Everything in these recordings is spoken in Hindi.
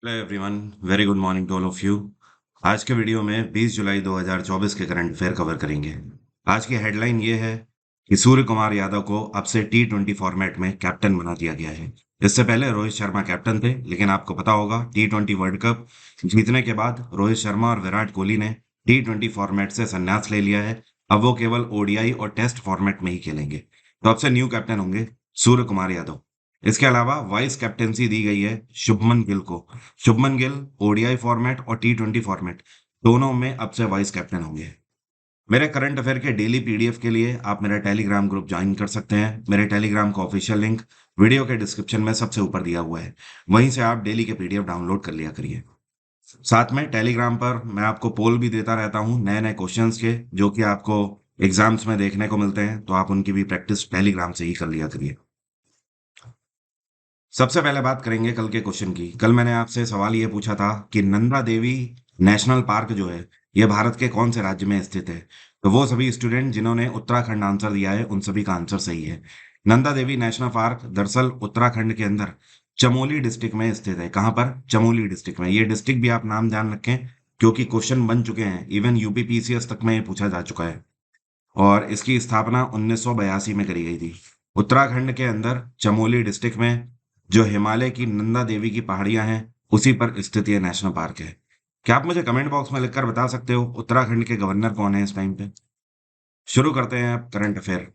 Hello everyone, very good morning to all of you. आज के वीडियो में 20 जुलाई 2024 के करंट अफेयर कवर करेंगे। आज की हेडलाइन ये है कि सूर्य कुमार यादव को अब से T20 फॉर्मेट में कैप्टन बना दिया गया है। इससे पहले रोहित शर्मा कैप्टन थे, लेकिन आपको पता होगा T20 वर्ल्ड कप जीतने के बाद रोहित शर्मा और विराट कोहली ने T20 फॉर्मेट से संन्यास ले लिया है। अब वो केवल ओडीआई और टेस्ट फॉर्मेट में ही खेलेंगे। तो अब से न्यू कैप्टन होंगे सूर्य कुमार यादव। इसके अलावा वाइस कैप्टेंसी दी गई है शुभमन गिल को। शुभमन गिल ओडीआई फॉर्मेट और T20 फॉर्मेट दोनों में अब से वाइस कैप्टन होंगे। मेरे करंट अफेयर के डेली पीडीएफ के लिए आप मेरा टेलीग्राम ग्रुप ज्वाइन कर सकते हैं। मेरे टेलीग्राम का ऑफिशियल लिंक वीडियो के डिस्क्रिप्शन में सबसे ऊपर दिया हुआ है। वहीं से आप डेली के पीडीएफ डाउनलोड कर लिया करिए। साथ में टेलीग्राम पर मैं आपको पोल भी देता रहता हूँ नए नए क्वेश्चंस के, जो कि आपको एग्जाम्स में देखने को मिलते हैं, तो आप उनकी भी प्रैक्टिस टेलीग्राम से ही कर लिया करिए। सबसे पहले बात करेंगे कल के क्वेश्चन की। कल मैंने आपसे सवाल ये पूछा था कि नंदा देवी नेशनल पार्क जो है, ये भारत के कौन से राज्य में स्थित है। तो वो सभी स्टूडेंट जिन्होंने उत्तराखंड आंसर दिया है, उन सभी का आंसर सही है। नंदा देवी नेशनल पार्क दरअसल उत्तराखंड के अंदर चमोली डिस्ट्रिक्ट में स्थित है। कहाँ पर? चमोली डिस्ट्रिक्ट में। ये डिस्ट्रिक्ट भी आप नाम ध्यान रखें, क्योंकि क्वेश्चन बन चुके हैं, इवन यूपी पीसीएस तक में ये पूछा जा चुका है। और इसकी स्थापना 1982 में करी गई थी। उत्तराखंड के अंदर चमोली डिस्ट्रिक्ट में जो हिमालय की नंदा देवी की पहाड़ियां हैं, उसी पर स्थित ये नेशनल पार्क है। क्या आप मुझे कमेंट बॉक्स में लिखकर बता सकते हो उत्तराखंड के गवर्नर कौन है इस टाइम पे? शुरू करते हैं अब करंट अफेयर।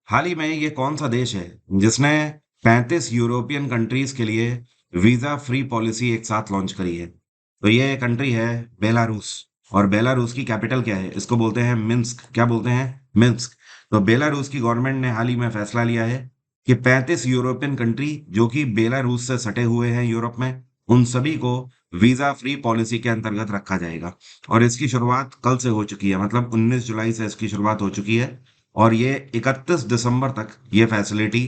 हाल ही में ये कौन सा देश है जिसने 35 यूरोपियन कंट्रीज के लिए वीजा फ्री पॉलिसी एक साथ लॉन्च करी है? तो ये कंट्री है बेलारूस। और बेलारूस की कैपिटल क्या है? इसको बोलते हैं मिन्स्क। क्या बोलते हैं? मिन्स्क। तो बेलारूस की गवर्नमेंट ने हाल ही में फैसला लिया है कि 35 यूरोपियन कंट्री जो कि बेलारूस से सटे हुए हैं यूरोप में, उन सभी को वीजा फ्री पॉलिसी के अंतर्गत रखा जाएगा। और इसकी शुरुआत कल से हो चुकी है, मतलब 19 जुलाई से इसकी शुरुआत हो चुकी है। और ये 31 दिसंबर तक ये फैसिलिटी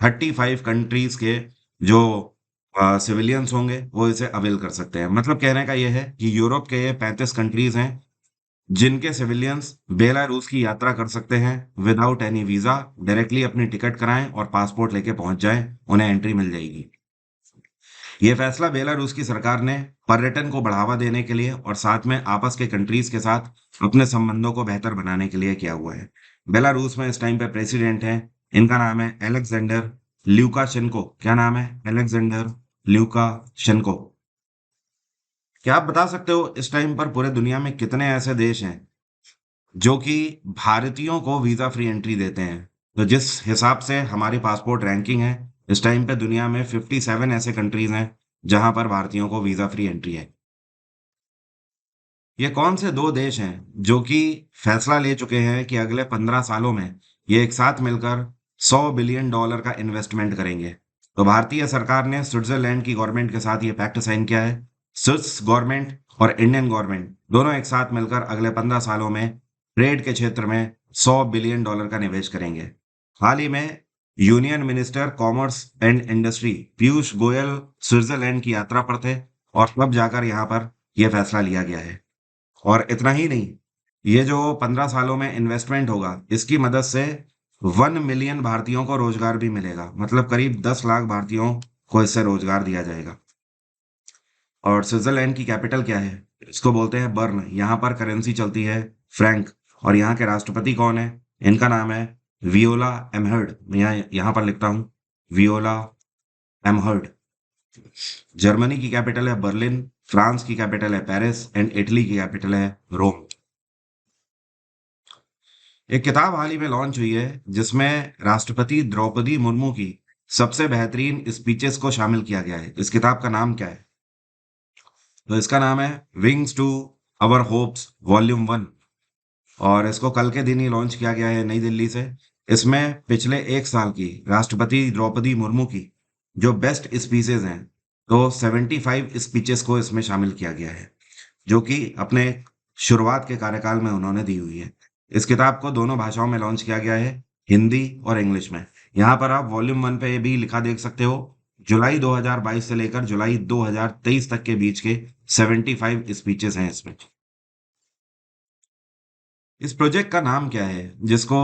35 कंट्रीज के जो सिविलियंस होंगे वो इसे अवेल कर सकते हैं। मतलब कहने का ये है कि यूरोप के ये 35 कंट्रीज हैं जिनके सिविलियंस बेलारूस की यात्रा कर सकते हैं विदाउट एनी वीजा। डायरेक्टली अपनी टिकट कराएं और पासपोर्ट लेके पहुंच जाएं, उन्हें एंट्री मिल जाएगी। ये फैसला बेलारूस की सरकार ने पर्यटन को बढ़ावा देने के लिए और साथ में आपस के कंट्रीज के साथ अपने संबंधों को बेहतर बनाने के लिए किया हुआ है। बेलारूस में इस टाइम पे प्रेसिडेंट है, इनका नाम है अलेक्जेंडर ल्यूकाशेंको। क्या नाम है? अलेक्जेंडर ल्यूकाशेंको। क्या आप बता सकते हो इस टाइम पर पूरे दुनिया में कितने ऐसे देश हैं जो कि भारतीयों को वीजा फ्री एंट्री देते हैं? तो जिस हिसाब से हमारी पासपोर्ट रैंकिंग है, इस टाइम पे दुनिया में 57 ऐसे कंट्रीज हैं जहां पर भारतीयों को वीजा फ्री एंट्री है। ये कौन से दो देश हैं जो कि फैसला ले चुके हैं कि अगले 15 सालों में ये एक साथ मिलकर $100 बिलियन का इन्वेस्टमेंट करेंगे? तो भारतीय सरकार ने स्विट्जरलैंड की गवर्नमेंट के साथ ये पैक्ट साइन किया है। स्विस गवर्नमेंट और इंडियन गवर्नमेंट दोनों एक साथ मिलकर अगले 15 सालों में ट्रेड के क्षेत्र में $100 बिलियन का निवेश करेंगे। हाल ही में union minister commerce and industry Piyush Goyal Switzerland की यात्रा पर थे, और तब जाकर यहाँ पर यह फैसला लिया गया है। और इतना ही नहीं, ये जो 15 सालों में इन्वेस्टमेंट होगा, इसकी मदद से 1 मिलियन भारतीयों को रोजगार भी मिलेगा। मतलब करीब 10 लाख भारतीयों को इससे रोजगार दिया जाएगा। और स्विट्जरलैंड की कैपिटल क्या है? इसको बोलते हैं बर्न। यहाँ पर करेंसी चलती है फ्रैंक। और यहाँ के राष्ट्रपति कौन है? इनका नाम है वियोला एमहर्ड। मैं यहाँ पर लिखता हूँ वियोला एमहर्ड। जर्मनी की कैपिटल है बर्लिन, फ्रांस की कैपिटल है पेरिस एंड इटली की कैपिटल है रोम। एक किताब हाल ही में लॉन्च हुई है जिसमें राष्ट्रपति द्रौपदी मुर्मू की सबसे बेहतरीन स्पीचेस को शामिल किया गया है। इस किताब का नाम क्या है? तो इसका नाम है wings to our hopes volume 1। और इसको कल के दिन ही लॉन्च किया गया है नई दिल्ली से। इसमें पिछले एक साल की राष्ट्रपति द्रौपदी मुर्मू की जो बेस्ट स्पीचेस हैं, तो 75 स्पीचेस को इसमें शामिल किया गया है, जो कि अपने शुरुआत के कार्यकाल में उन्होंने दी हुई है। इस किताब को दोनों भाषाओं में लॉन्च किया गया है, हिंदी और इंग्लिश में। यहाँ पर आप वॉल्यूम 1 पे भी लिखा देख सकते हो, जुलाई 2022 से लेकर जुलाई 2023 तक के बीच के 75 स्पीचेस हैं इसमें। इस प्रोजेक्ट का नाम क्या है जिसको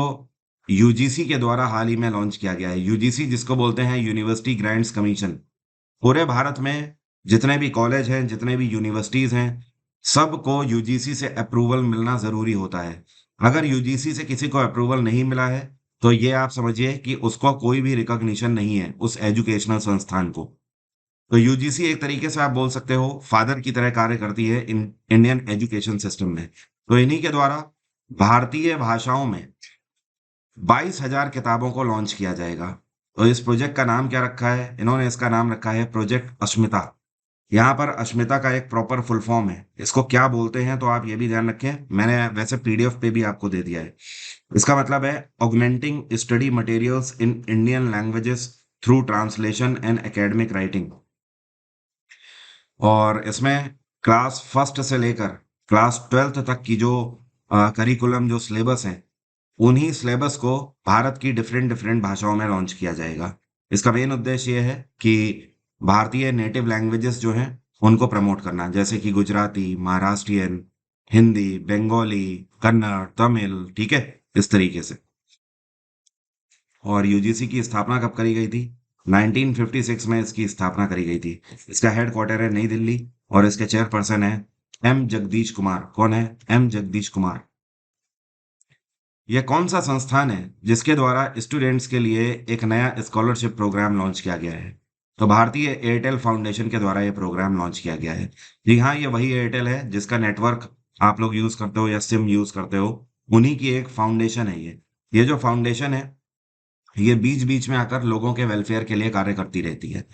यूजीसी के द्वारा हाल ही में लॉन्च किया गया है? यूजीसी जिसको बोलते हैं यूनिवर्सिटी ग्रांट्स कमीशन। पूरे भारत में जितने भी कॉलेज हैं, जितने भी यूनिवर्सिटीज हैं, सबको यूजीसी से अप्रूवल मिलना जरूरी होता है। अगर यूजीसी से किसी को अप्रूवल नहीं मिला है, तो ये आप समझिए कि उसको कोई भी रिकॉग्निशन नहीं है उस एजुकेशनल संस्थान को। तो यूजीसी एक तरीके से आप बोल सकते हो फादर की तरह कार्य करती है इन इंडियन एजुकेशन सिस्टम में। तो इन्हीं के द्वारा भारतीय भाषाओं में 22,000 किताबों को लॉन्च किया जाएगा। तो इस प्रोजेक्ट का नाम क्या रखा है इन्होंने? इसका नाम रखा है प्रोजेक्ट अस्मिता। यहाँ पर अस्मिता का एक प्रॉपर फुल फॉर्म है, इसको क्या बोलते हैं तो आप ये भी ध्यान रखें, मैंने वैसे पीडीएफ पे भी आपको दे दिया है। इसका मतलब है augmenting study materials in Indian languages through translation and academic writing. और इसमें क्लास फर्स्ट से लेकर क्लास 12th तक की जो करिकुलम, जो सिलेबस है, उन्हीं सिलेबस को भारत की डिफरेंट डिफरेंट भाषाओं में लॉन्च किया जाएगा। इसका मेन उद्देश्य ये है कि भारतीय नेटिव लैंग्वेजेस जो हैं उनको प्रमोट करना, जैसे कि गुजराती, महाराष्ट्रियन, हिंदी, बंगाली, कन्नड़, तमिल, ठीक है, इस तरीके से। और यूजीसी की स्थापना कब करी गई थी? 1956 में इसकी स्थापना करी गई थी। इसका हेडक्वार्टर है नई दिल्ली और इसके चेयरपर्सन है एम जगदीश कुमार। कौन है? एम जगदीश कुमार। यह कौन सा संस्थान है जिसके द्वारा स्टूडेंट्स के लिए एक नया स्कॉलरशिप प्रोग्राम लॉन्च किया गया है? तो भारतीय एयरटेल फाउंडेशन के द्वारा यह प्रोग्राम लॉन्च किया गया है। जी हाँ, ये वही एयरटेल है जिसका नेटवर्क आप लोग यूज करते हो या सिम यूज करते हो, उन्हीं की एक फाउंडेशन है ये जो फाउंडेशन है, ये बीच बीच में आकर लोगों के वेलफेयर के लिए कार्य करती रहती है।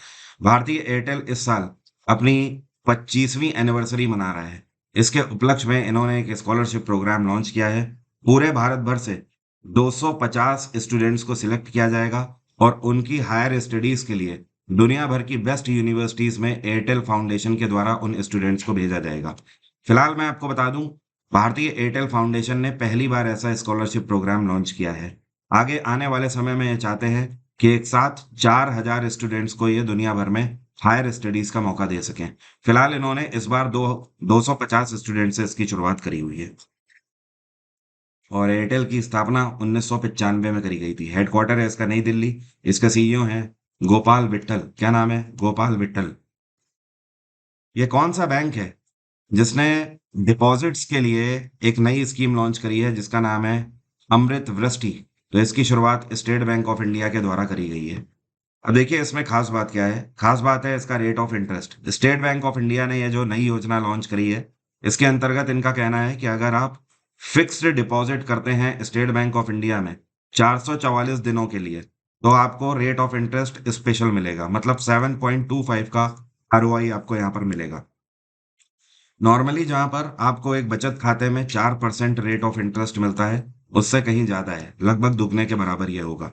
भारतीय एयरटेल इस साल अपनी 25वीं एनिवर्सरी मना रहा है। इसके उपलक्ष्य में इन्होंने एक स्कॉलरशिप प्रोग्राम लॉन्च किया है। पूरे भारत भर से 250 स्टूडेंट्स को सिलेक्ट किया जाएगा और उनकी हायर स्टडीज के लिए दुनिया भर की बेस्ट यूनिवर्सिटीज में एयरटेल फाउंडेशन के द्वारा उन स्टूडेंट्स को भेजा जाएगा। फिलहाल मैं आपको बता दूं, भारतीय एयरटेल फाउंडेशन ने पहली बार ऐसा स्कॉलरशिप प्रोग्राम लॉन्च किया है। आगे आने वाले समय में ये चाहते हैं कि एक साथ 4,000 स्टूडेंट्स को ये दुनिया भर में हायर स्टडीज का मौका दे सकें। फिलहाल इन्होंने इस बार 250 स्टूडेंट से इसकी शुरुआत करी हुई है। और एयरटेल की स्थापना 1995 में करी गई थी। हेडक्वार्टर है इसका नई दिल्ली। इसका सीईओ है गोपाल विट्ठल। क्या नाम है? गोपाल विट्ठल। ये कौन सा बैंक है जिसने डिपॉजिट्स के लिए एक नई स्कीम लॉन्च करी है जिसका नाम है अमृत वृष्टि? तो इसकी शुरुआत स्टेट बैंक ऑफ इंडिया के द्वारा करी गई है। अब देखिए इसमें खास बात क्या है? खास बात है इसका rate of interest. State bank of India ने ये जो नई योजना लॉन्च करी है, इसके अंतर्गत इनका कहना है कि अगर आप फिक्स्ड डिपॉजिट करते हैं स्टेट बैंक ऑफ इंडिया में 444 दिनों के लिए, तो आपको रेट ऑफ इंटरेस्ट स्पेशल मिलेगा, मतलब 7.25 का आरओआई आपको यहाँ पर मिलेगा। नॉर्मली जहां पर आपको एक बचत खाते में 4% रेट ऑफ इंटरेस्ट मिलता है, उससे कहीं ज्यादा है, लगभग दुगने के बराबर ये होगा।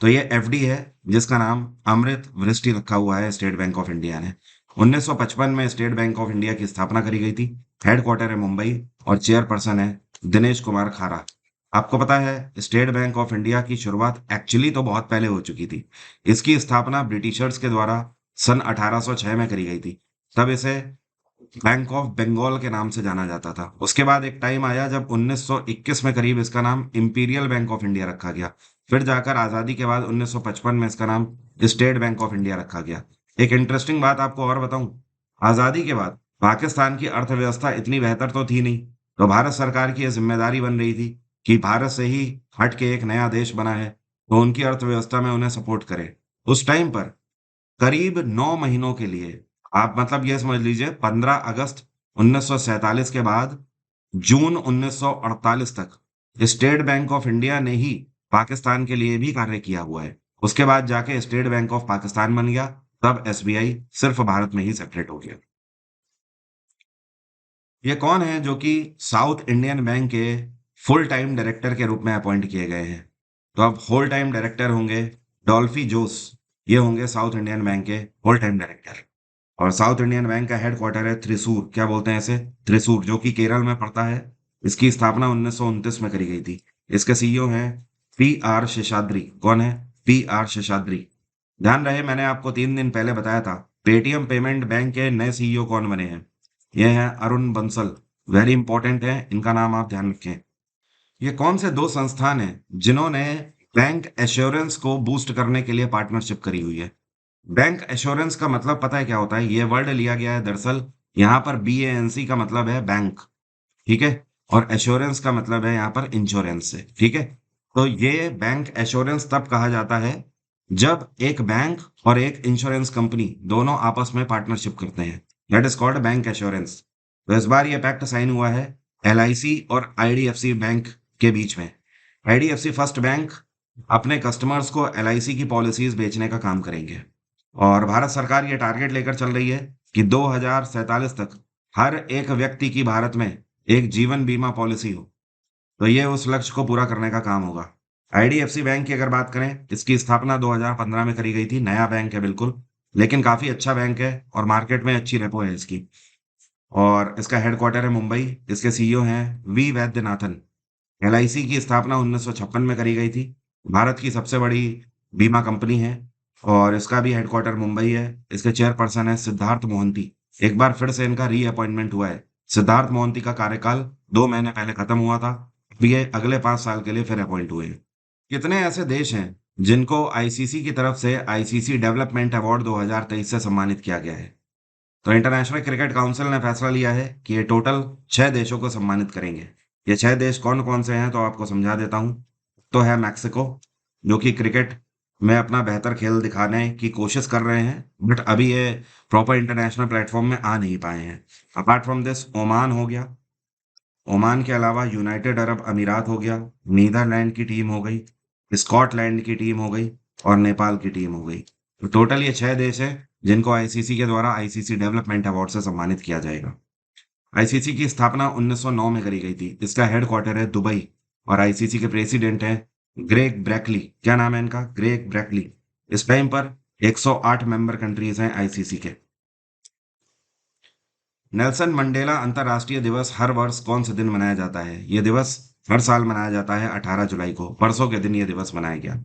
तो ये एफडी है जिसका नाम अमृत वृष्टि रखा हुआ है स्टेट बैंक ऑफ इंडिया ने। 1955 में स्टेट बैंक ऑफ इंडिया की स्थापना करी गई थी। हेडक्वार्टर है मुंबई और चेयरपर्सन है दिनेश कुमार खारा। आपको पता है स्टेट बैंक ऑफ इंडिया की शुरुआत एक्चुअली तो बहुत पहले हो चुकी थी। इसकी स्थापना ब्रिटिशर्स के द्वारा सन 1806 में करी गई थी। तब इसे बैंक ऑफ बंगाल के नाम से जाना जाता था। उसके बाद एक टाइम आया जब 1921 में करीब इसका नाम इंपीरियल बैंक ऑफ इंडिया रखा गया। फिर जाकर आजादी के बाद 1955 में इसका नाम स्टेट बैंक ऑफ इंडिया रखा गया। एक इंटरेस्टिंग बात आपको और बताऊं, आजादी के बाद पाकिस्तान की अर्थव्यवस्था इतनी बेहतर तो थी नहीं, तो भारत सरकार की यह जिम्मेदारी बन रही थी कि भारत से ही हट के एक नया देश बना है, तो उनकी अर्थव्यवस्था में उन्हें सपोर्ट करे। उस टाइम पर करीब 9 महीनों के लिए, आप मतलब ये समझ लीजिए 15 अगस्त 1947 के बाद जून 1948 तक स्टेट बैंक ऑफ इंडिया ने ही पाकिस्तान के लिए भी कार्य किया हुआ है। उसके बाद जाके स्टेट बैंक ऑफ पाकिस्तान बन गया, तब एसबीआई सिर्फ भारत में ही सेपरेट हो गया। ये कौन है जो कि साउथ इंडियन बैंक के फुल टाइम डायरेक्टर के रूप में अपॉइंट किए गए हैं? तो अब होल टाइम डायरेक्टर होंगे डॉल्फी जोस। ये होंगे साउथ इंडियन बैंक के होल टाइम डायरेक्टर। और साउथ इंडियन बैंक का हेडक्वार्टर है त्रिशूर। क्या बोलते हैं इसे? त्रिशूर, जो कि केरल में पड़ता है। इसकी स्थापना 1929 में करी गई थी। इसके सीईओ हैं पी आर शेषाद्री। कौन है? P R Seshadri. ध्यान रहे मैंने आपको 3 दिन पहले बताया था पेटीएम पेमेंट बैंक के नए सीईओ कौन बने हैं। ये हैं अरुण बंसल। वेरी इंपॉर्टेंट है, इनका नाम आप ध्यान रखें। ये कौन से दो संस्थान हैं जिन्होंने बैंक एश्योरेंस को बूस्ट करने के लिए पार्टनरशिप करी हुई है? बैंक एश्योरेंस का मतलब पता है क्या होता है? ये वर्ड लिया गया है दरअसल, यहाँ पर BANC का मतलब है बैंक, ठीक है? और एश्योरेंस का मतलब है यहाँ पर इंश्योरेंस से, ठीक है? तो ये बैंक एश्योरेंस तब कहा जाता है जब एक बैंक और एक इंश्योरेंस कंपनी दोनों आपस में पार्टनरशिप करते हैं। That is called bank assurance. तो इस बार ये पैक्ट साइन हुआ है LIC और IDFC बैंक के बीच में। IDFC फर्स्ट बैंक अपने कस्टमर्स को LIC की पॉलिसीज बेचने का काम करेंगे, और भारत सरकार ये टारगेट लेकर चल रही है कि 2047 तक हर एक व्यक्ति की भारत में एक जीवन बीमा पॉलिसी हो। तो ये उस लक्ष्य को पूरा करने का काम होगा। IDFC बैंक की अगर बात करें, इसकी स्थापना 2015 में करी गई थी। नया बैंक है बिल्कुल, लेकिन काफी अच्छा बैंक है और मार्केट में अच्छी रेपो है इसकी। और इसका हेडक्वार्टर है मुंबई। इसके CEO हैं वी वैद्यनाथन। LIC की स्थापना 1956 में करी गई थी। भारत की सबसे बड़ी बीमा कंपनी है और इसका भी हेडक्वार्टर मुंबई है। इसके चेयरपर्सन है सिद्धार्थ मोहंती। एक बार फिर से इनका रीअपॉइंटमेंट हुआ है। सिद्धार्थ मोहंती का कार्यकाल 2 महीने पहले खत्म हुआ था। अब ये अगले 5 साल के लिए फिर अपॉइंट हुए हैं। कितने ऐसे देश हैं जिनको ICC की तरफ से ICC डेवलपमेंट अवार्ड 2023 से सम्मानित किया गया है? तो इंटरनेशनल क्रिकेट काउंसिल ने फैसला लिया है कि ये टोटल 6 देशों को सम्मानित करेंगे। ये 6 देश कौन कौन से हैं तो आपको समझा देता हूँ। तो है मैक्सिको, जो कि क्रिकेट में अपना बेहतर खेल दिखाने की कोशिश कर रहे हैं, बट अभी ये प्रॉपर इंटरनेशनल प्लेटफॉर्म में आ नहीं पाए हैं। अपार्ट फ्रॉम दिस ओमान हो गया। ओमान के अलावा यूनाइटेड अरब अमीरात हो गया, नीदरलैंड की टीम हो गई, स्कॉटलैंड की टीम हो गई और नेपाल की टीम हो गई। तो टोटल ये 6 देश हैं जिनको ICC के द्वारा ICC डेवलपमेंट अवार्ड से सम्मानित किया जाएगा। ICC की स्थापना 1909 में करी गई थी। इसका हेडक्वार्टर है दुबई और ICC के प्रेसिडेंट हैं ग्रेग ब्रैकली। क्या नाम है इनका? ग्रेग ब्रैकली। इस टाइम पर 108 मेंबर कंट्रीज हैं ICC के। नेल्सन मंडेला अंतर्राष्ट्रीय दिवस हर वर्ष कौन से दिन मनाया जाता है? ये दिवस हर साल मनाया जाता है 18 जुलाई को। परसों के दिन ये दिवस मनाया गया।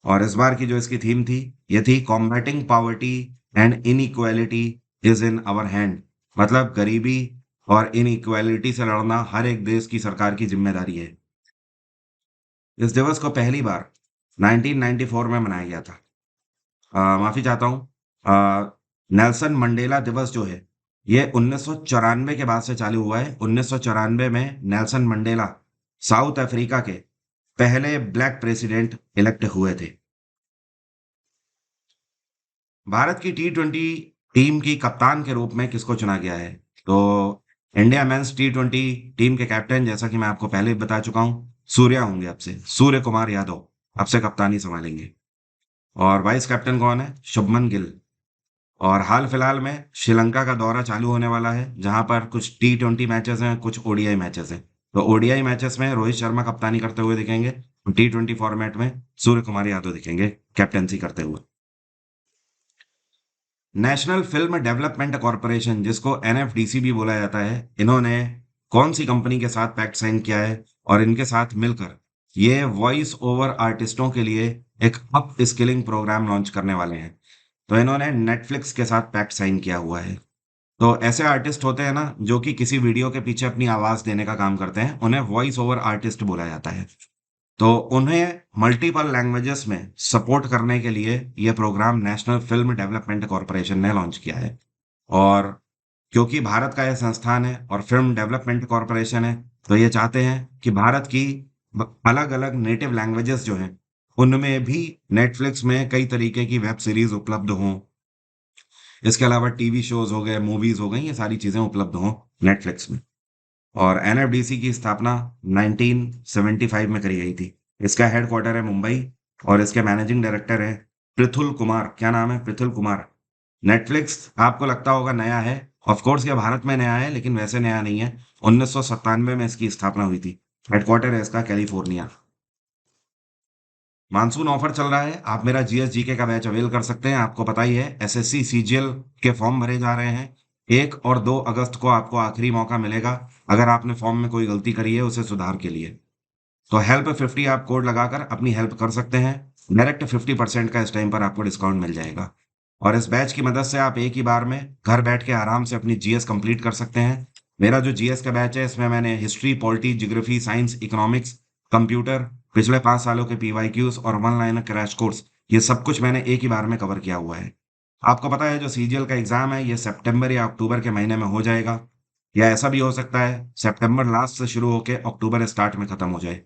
और इस बार की जो इसकी थीम थी, ये थी combating poverty and inequality is in our hand. मतलब गरीबी और इनइक्वालिटी से लड़ना हर एक देश की सरकार की जिम्मेदारी है। इस दिवस को पहली बार 1994 में मनाया गया था। माफी चाहता हूँ। नेल्सन मंडेला दिवस जो है, ये 1994 के बाद से चालू हुआ है। 1994 में नेल्सन मंडेला साउथ अफ्रीका के पहले ब्लैक प्रेसिडेंट इलेक्ट हुए थे। भारत की T20 टीम की कप्तान के रूप में किसको चुना गया है? तो इंडिया मेंस T20 टीम के कैप्टन, जैसा कि मैं आपको पहले ही बता चुका हूँ, सूर्या होंगे। आपसे सूर्य कुमार यादव आपसे कप्तानी संभालेंगे। और वाइस कैप्टन कौन है? शुभमन गिल। और हाल फिलहाल में श्रीलंका का दौरा चालू होने वाला है, जहां पर कुछ T20 मैचेस हैं, कुछ ODI मैचेस हैं। तो ODI मैचेस में रोहित शर्मा कप्तानी करते हुए दिखेंगे, T20 फॉर्मेट में सूर्य कुमार यादव दिखेंगे कैप्टनसी करते हुए। नेशनल फिल्म डेवलपमेंट कॉरपोरेशन, जिसको NFDC भी बोला जाता है, इन्होंने कौन सी कंपनी के साथ पैक्ट साइन किया है और इनके साथ मिलकर ये वॉइस ओवर आर्टिस्टों के लिए एक अप स्किलिंग प्रोग्राम लॉन्च करने वाले हैं? तो इन्होंने नेटफ्लिक्स के साथ पैक्ट साइन किया हुआ है। तो ऐसे आर्टिस्ट होते हैं ना, जो कि किसी वीडियो के पीछे अपनी आवाज देने का काम करते हैं, उन्हें वॉइस ओवर आर्टिस्ट बोला जाता है। तो उन्हें मल्टीपल लैंग्वेजेस में सपोर्ट करने के लिए यह program national film development corporation ने लॉन्च किया है। और क्योंकि भारत का यह संस्थान है और फिल्म डेवलपमेंट कॉरपोरेशन है, तो ये चाहते हैं कि भारत की अलग अलग नेटिव लैंग्वेजेस जो हैं, उनमें भी नेटफ्लिक्स में कई तरीके की वेब सीरीज उपलब्ध हों। इसके अलावा टीवी शोज हो गए, मूवीज हो गई, ये सारी चीजें उपलब्ध हों नेटफ्लिक्स में। और NFDC की स्थापना 1975 में करी गई थी। इसका हेडक्वार्टर है मुंबई और इसके मैनेजिंग डायरेक्टर है पृथुल कुमार। क्या नाम है? पृथुल कुमार। नेटफ्लिक्स आपको लगता होगा नया है, ऑफ कोर्स ये भारत में नया है, लेकिन वैसे नया नहीं है। 1997 में इसकी स्थापना हुई थी। हेडक्वार्टर है इसका कैलिफोर्निया। मानसून ऑफर चल रहा है, आप मेरा GSGK का बैच अवेल कर सकते हैं। आपको पता ही है SSC CGL के फॉर्म भरे जा रहे हैं। 1 और 2 अगस्त को आपको आखिरी मौका मिलेगा, अगर आपने फॉर्म में कोई गलती करी है उसे सुधार के लिए। तो help50 आप कोड लगाकर अपनी हेल्प कर सकते हैं। डायरेक्ट 50% का इस टाइम पर आपको डिस्काउंट मिल जाएगा। और इस बैच की मदद से आप एक ही बार में घर बैठ के आराम से अपनी GS कंप्लीट कर सकते हैं। मेरा जो GS का बैच है, इसमें मैंने history, polity, geography, science, economics, computer, पिछले 5 सालों के PYQs और वन लाइनर क्रैश कोर्स ये सब कुछ मैंने एक ही बार में कवर किया हुआ है। आपको पता है जो सीजीएल का एग्जाम है ये सितंबर या अक्टूबर के महीने में हो जाएगा, या ऐसा भी हो सकता है सितंबर लास्ट से शुरू होकर अक्टूबर स्टार्ट में खत्म हो जाए।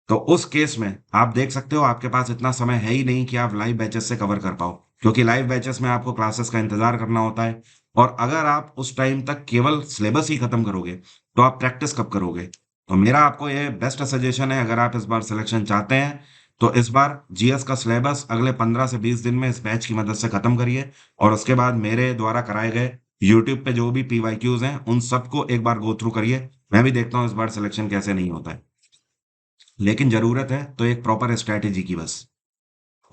तो उस केस में आप देख सकते हो आपके पास इतना समय है ही नहीं कि आप लाइव बैचेस से कवर कर पाओ, क्योंकि लाइव बैचेस में आपको क्लासेस का इंतजार करना होता है। और अगर आप उस टाइम तक केवल सिलेबस ही खत्म करोगे तो आप प्रैक्टिस कब करोगे? तो मेरा आपको ये बेस्ट सजेशन है, अगर आप इस बार सिलेक्शन चाहते हैं तो इस बार जीएस का सिलेबस अगले 15 से 20 दिन में इस बैच की मदद से खत्म करिए, और उसके बाद मेरे द्वारा कराए गए यूट्यूब पे जो भी पीवाईक्यूज हैं उन सबको एक बार गो थ्रू करिए। मैं भी देखता हूँ इस बार सिलेक्शन कैसे नहीं होता है, लेकिन जरूरत है तो एक प्रॉपर स्ट्रैटेजी की बस।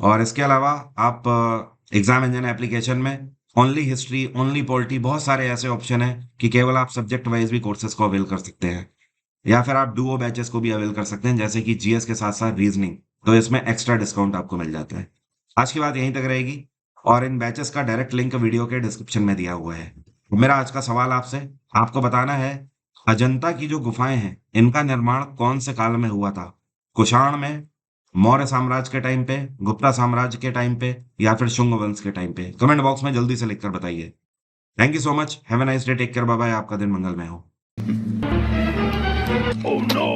और इसके अलावा आप एग्जाम इंजन एप्लीकेशन में ओनली हिस्ट्री, ओनली पॉलिटी, बहुत सारे ऐसे ऑप्शन हैं कि केवल आप सब्जेक्ट वाइज भी कोर्सेज को अवेल कर सकते हैं, या फिर आप डुओ बैचेस को भी अवेल कर सकते हैं जैसे कि जीएस के साथ साथ रीजनिंग, तो इसमें एक्स्ट्रा डिस्काउंट आपको मिल जाता है। आज की बात यहीं तक रहेगी, और इन बैचेस का डायरेक्ट लिंक वीडियो के डिस्क्रिप्शन में दिया हुआ है। तो मेरा आज का सवाल आपसे, आपको बताना है अजंता की जो गुफाएं हैं इनका निर्माण कौन से काल में हुआ था? कुषाण में, मौर्य साम्राज्य के टाइम पे, गुप्ता साम्राज्य के टाइम पे, या फिर शुंग वंश के टाइम पे? कमेंट बॉक्स में जल्दी से लिखकर बताइए। Thank you so much, have a nice day, take care, bye bye, आपका दिन मंगलमय हो। Oh no!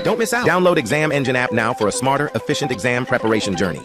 Don't miss out. Download Exam Engine app now for a smarter, efficient exam preparation journey.